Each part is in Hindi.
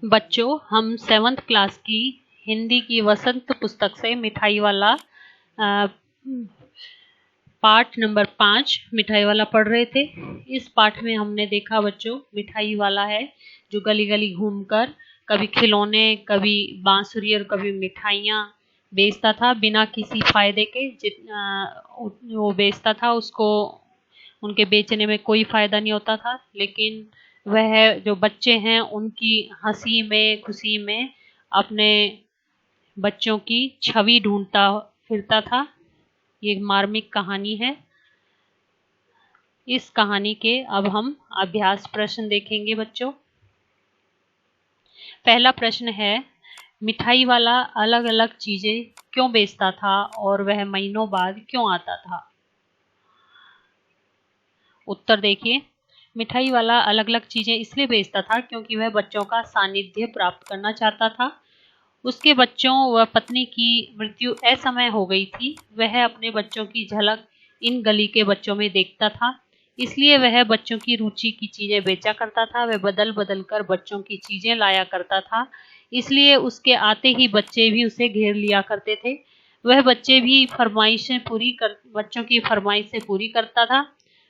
बच्चों, हम 7th क्लास की हिंदी की वसंत पुस्तक से मिठाई वाला पाठ नंबर 5 मिठाई वाला पढ़ रहे थे। इस पाठ में हमने देखा बच्चों, मिठाई वाला है जो गली गली घूमकर कभी खिलौने, कभी बांसुरी और कभी मिठाइयाँ बेचता था बिना किसी फायदे के। वो बेचता था, उसको उनके बेचने में कोई फायदा नहीं होता था, लेकिन वह जो बच्चे हैं उनकी हंसी में, खुशी में अपने बच्चों की छवि ढूंढता फिरता था। ये मार्मिक कहानी है। इस कहानी के अब हम अभ्यास प्रश्न देखेंगे बच्चों। पहला प्रश्न है, मिठाई वाला अलग अलग चीजें क्यों बेचता था और वह महीनों बाद क्यों आता था? उत्तर देखिए। मिठाई वाला अलग अलग चीजें इसलिए बेचता था क्योंकि वह बच्चों का सानिध्य प्राप्त करना चाहता था। उसके बच्चों व पत्नी की मृत्यु असमय हो गई थी। वह अपने बच्चों की झलक इन गली के बच्चों में देखता था, इसलिए वह बच्चों की रुचि की चीजें बेचा करता था। वह बदल बदल कर बच्चों की चीजें लाया करता था, इसलिए उसके आते ही बच्चे भी उसे घेर लिया करते थे। वह बच्चों की फरमाइशें पूरी करता था।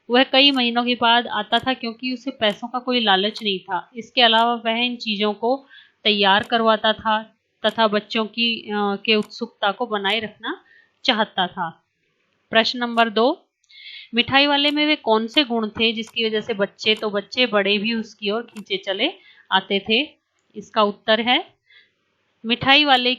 वह कई महीनों के बाद आता था क्योंकि उसे पैसों का कोई लालच नहीं था। इसके अलावा वह इन चीजों को तैयार करवाता था तथा बच्चों के उत्सुकता को बनाए रखना चाहता था। प्रश्न नंबर 2, मिठाई वाले में वे कौन से गुण थे जिसकी वजह से बच्चे बड़े भी उसकी ओर खींचे चले आते थे? इसका उत्तर है, मिठाई वाले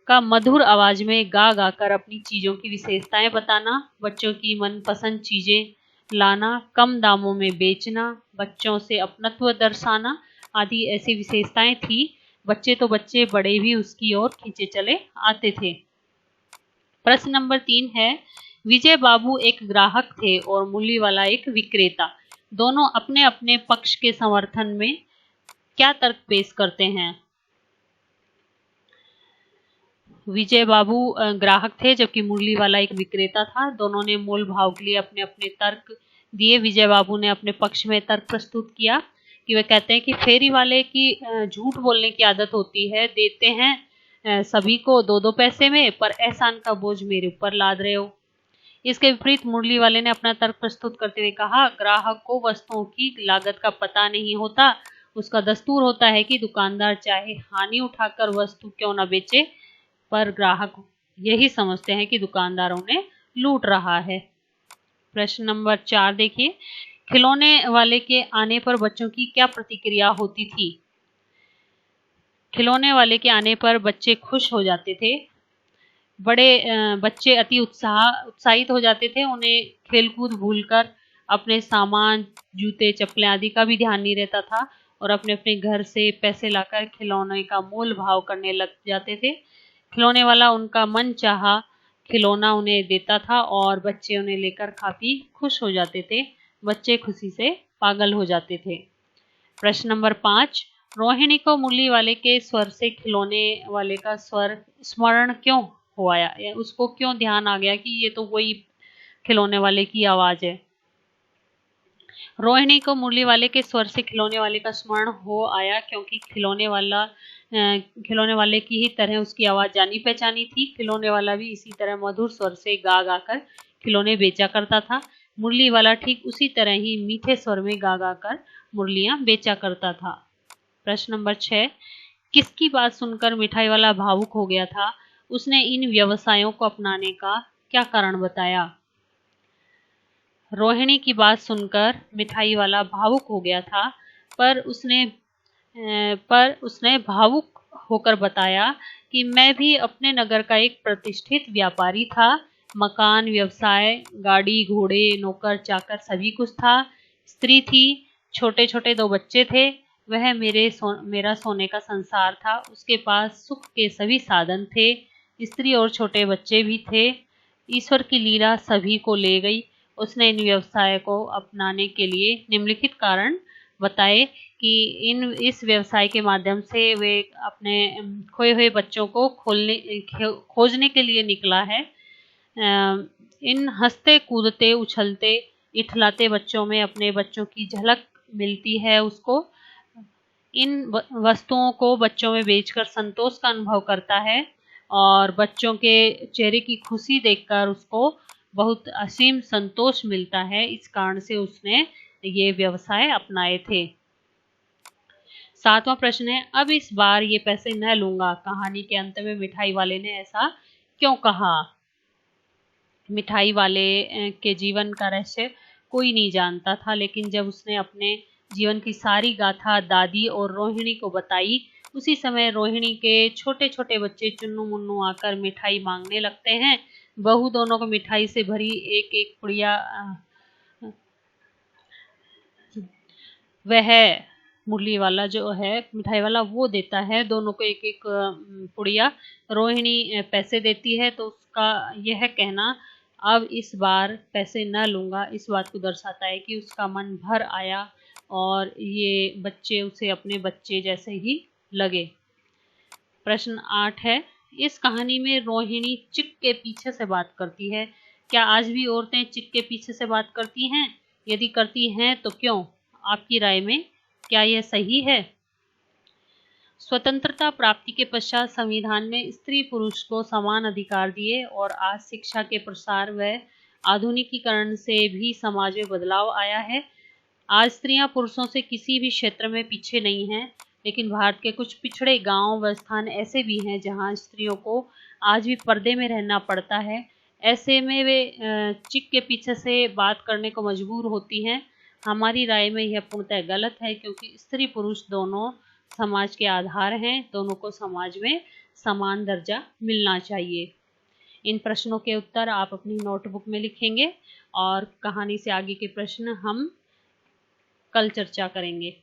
का मधुर आवाज में गा गा कर अपनी चीजों की विशेषताएं बताना, बच्चों की मनपसंद चीजें लाना, कम दामों में बेचना, बच्चों से अपनत्व दर्शाना आदि ऐसी विशेषताएं थी। बच्चे बड़े भी उसकी ओर खींचे चले आते थे। प्रश्न नंबर 3 है, विजय बाबू एक ग्राहक थे और मूली वाला एक विक्रेता। दोनों अपने अपने पक्ष के समर्थन में क्या तर्क पेश करते हैं? विजय बाबू ग्राहक थे जबकि मुरली वाला एक विक्रेता था। दोनों ने मोल भाव के लिए अपने अपने तर्क दिए। विजय बाबू ने अपने पक्ष में तर्क प्रस्तुत किया कि वे कहते हैं कि फेरी वाले की झूठ बोलने की आदत होती है, देते हैं सभी को 2-2 पैसे में, पर एहसान का बोझ मेरे ऊपर लाद रहे हो। इसके विपरीत मुरली वाले ने अपना तर्क प्रस्तुत करते हुए कहा, ग्राहक को वस्तुओं की लागत का पता नहीं होता। उसका दस्तूर होता है कि दुकानदार चाहे हानि उठाकर वस्तु क्यों न बेचे, पर ग्राहक यही समझते हैं कि दुकानदार उन्हें लूट रहा है। प्रश्न नंबर 4 देखिए, खिलौने वाले के आने पर बच्चों की क्या प्रतिक्रिया होती थी? खिलौने वाले के आने पर बच्चे खुश हो जाते थे। बच्चे अति उत्साहित हो जाते थे। उन्हें खेलकूद भूलकर अपने सामान, जूते, चप्पलें आदि का भी ध्यान नहीं रहता था और अपने अपने घर से पैसे लाकर खिलौने का मोल भाव करने लग जाते थे। खिलौने वाला उनका मन चाहा खिलौना उन्हें देता था और बच्चे उन्हें लेकर काफी खुश हो जाते थे। बच्चे खुशी से पागल हो जाते थे। प्रश्न नंबर 5, रोहिणी को मुरली वाले के स्वर से खिलौने वाले का स्वर स्मरण क्यों हो आया? उसको क्यों ध्यान आ गया कि ये तो वही खिलौने वाले की आवाज है? रोहिणी को मुरली वाले के स्वर से खिलौने वाले का स्मरण हो आया क्योंकि खिलौने वाले की ही तरह उसकी आवाज जानी पहचानी थी। खिलौने वाला भी इसी तरह मधुर स्वर से गा गा कर खिलौने बेचा करता था। मुरली वाला ठीक उसी तरह ही मीठे स्वर में गा गा कर मुरलियां बेचा करता था। प्रश्न नंबर 6, किसकी बात सुनकर मिठाई वाला भावुक हो गया था? उसने इन व्यवसायों को अपनाने का क्या कारण बताया? रोहिणी की बात सुनकर मिठाई वाला भावुक हो गया था, पर उसने भावुक होकर बताया कि मैं भी अपने नगर का एक प्रतिष्ठित व्यापारी था। मकान, व्यवसाय, गाड़ी, घोड़े, नौकर चाकर सभी कुछ था। स्त्री थी, छोटे छोटे 2 बच्चे थे। वह मेरा सोने का संसार था। उसके पास सुख के सभी साधन थे। स्त्री और छोटे बच्चे भी थे। ईश्वर की लीला सभी को ले गई। उसने इन व्यवसाय को अपनाने के लिए निम्नलिखित कारण बताए कि इस व्यवसाय के माध्यम से वे अपने खोए हुए बच्चों को खोजने के लिए निकला है। इन हंसते कूदते उछलते इठलाते बच्चों में अपने बच्चों की झलक मिलती है उसको। इन वस्तुओं को बच्चों में बेचकर संतोष का अनुभव करता है और बच्चों के चेहरे की खुशी देखकर उसको बहुत असीम संतोष मिलता है। इस कारण से उसने ये व्यवसाय अपनाए थे। 7वां प्रश्न है, अब इस बार ये पैसे न लूंगा। कहानी के अंत में मिठाई वाले ने ऐसा क्यों कहा? मिठाई वाले के जीवन का रहस्य कोई नहीं जानता था, लेकिन जब उसने अपने जीवन की सारी गाथा दादी और रोहिणी को बताई, उसी समय रोहिणी के छोटे छोटे बच्चे चुन्नू मुन्नू आकर मिठाई मांगने लगते हैं। बहू दोनों को मिठाई से भरी एक एक पुड़िया वह मुरली वाला जो है मिठाई वाला वो देता है, दोनों को एक एक पुड़िया। रोहिणी पैसे देती है, तो उसका यह कहना अब इस बार पैसे न लूंगा इस बात को दर्शाता है कि उसका मन भर आया और ये बच्चे उसे अपने बच्चे जैसे ही लगे। प्रश्न 8 है, इस कहानी में रोहिणी चिक के पीछे से बात करती है। क्या आज भी औरतें चिक के पीछे से बात करती हैं? यदि करती हैं तो क्यों? आपकी राय में क्या यह सही है? स्वतंत्रता प्राप्ति के पश्चात संविधान ने स्त्री पुरुष को समान अधिकार दिए और आज शिक्षा के प्रसार व आधुनिकीकरण से भी समाज में बदलाव आया है। आज स्त्रियां पुरुषों से किसी भी क्षेत्र में पीछे नहीं हैं, लेकिन भारत के कुछ पिछड़े गांव व स्थान ऐसे भी हैं जहां स्त्रियों को आज भी पर्दे में रहना पड़ता है। ऐसे में वे चिक के पीछे से बात करने को मजबूर होती हैं। हमारी राय में यह पूर्णतः गलत है, क्योंकि स्त्री पुरुष दोनों समाज के आधार हैं, दोनों को समाज में समान दर्जा मिलना चाहिए। इन प्रश्नों के उत्तर आप अपनी नोटबुक में लिखेंगे और कहानी से आगे के प्रश्न हम कल चर्चा करेंगे।